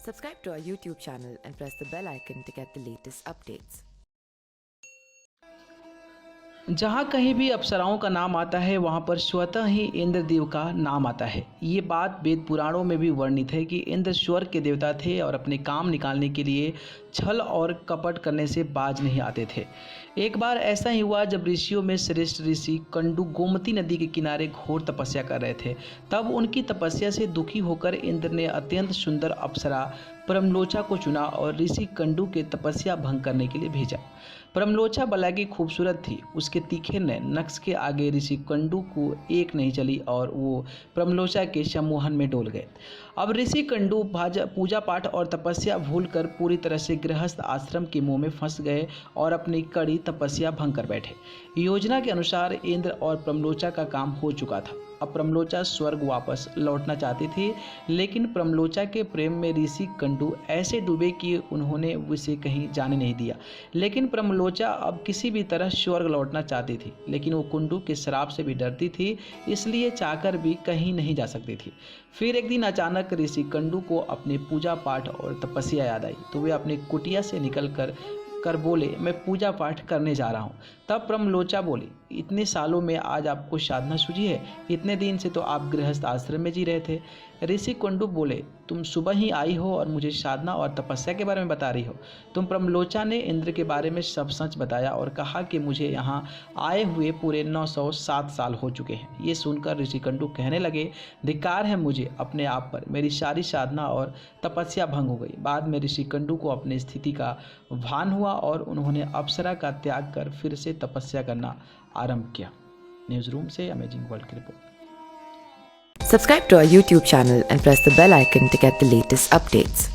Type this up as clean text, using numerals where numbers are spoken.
Subscribe to our YouTube channel and press the bell icon to get the latest updates. जहाँ कहीं भी अप्सराओं का नाम आता है वहाँ पर स्वतः ही इंद्रदेव का नाम आता है। ये बात वेद पुराणों में भी वर्णित है कि इंद्र स्वर्ग के देवता थे और अपने काम निकालने के लिए छल और कपट करने से बाज नहीं आते थे। एक बार ऐसा ही हुआ जब ऋषियों में श्रेष्ठ ऋषि कंडू गोमती नदी के किनारे घोर तपस्या कर रहे थे। तब उनकी तपस्या से दुखी होकर इंद्र ने अत्यंत सुंदर अप्सरा परमलोचा को चुना और ऋषि कंडू के तपस्या भंग करने के लिए भेजा। परमलोचा बलाकी खूबसूरत थी, उसके तीखे नक्श के आगे ऋषि कंडू को एक नहीं चली और वो परमलोचा के सम्मोहन में डोल गए। अब ऋषि कंडू पूजा पाठ और तपस्या भूलकर पूरी तरह से गृहस्थ आश्रम के मुंह में फंस गए और अपनी कड़ी तपस्या भंग कर बैठे। योजना के अनुसार इंद्र और परमलोचा का काम हो चुका था। अब परमलोचा स्वर्ग वापस लौटना चाहती थी, लेकिन परमलोचा के प्रेम में ऋषि कंडू ऐसे डूबे कि उन्होंने उसे कहीं जाने नहीं दिया। लेकिन परमलोचा अब किसी भी तरह स्वर्ग लौटना चाहती थी, लेकिन वो कुंडू के श्राप से भी डरती थी, इसलिए चाहकर भी कहीं नहीं जा सकती थी। फिर एक दिन अचानक ऋषि कंडू को अपने पूजा पाठ और तपस्या याद आई, तो वे अपनी कुटिया से निकल कर बोले, मैं पूजा पाठ करने जा रहा हूँ। तब परमलोचा बोली, इतने सालों में आज आपको साधना सूझी है? इतने दिन से तो आप गृहस्थ आश्रम में जी रहे थे। ऋषि कंडू बोले, तुम सुबह ही आई हो और मुझे साधना और तपस्या के बारे में बता रही हो। तुम परमलोचा ने इंद्र के बारे में सब सच बताया और कहा कि मुझे यहाँ आए हुए पूरे 907 साल हो चुके हैं। ये सुनकर ऋषि कंडू कहने लगे, धिक्कार है मुझे अपने आप पर, मेरी सारी साधना और तपस्या भंग हो गई। बाद में ऋषि कंडू को अपनी स्थिति का भान हुआ और उन्होंने अप्सरा का त्याग कर फिर से तपस्या करना आरंभ किया। न्यूज़ रूम से अमेजिंग वर्ल्ड की report. Subscribe to our YouTube channel and press the bell icon to get the latest updates.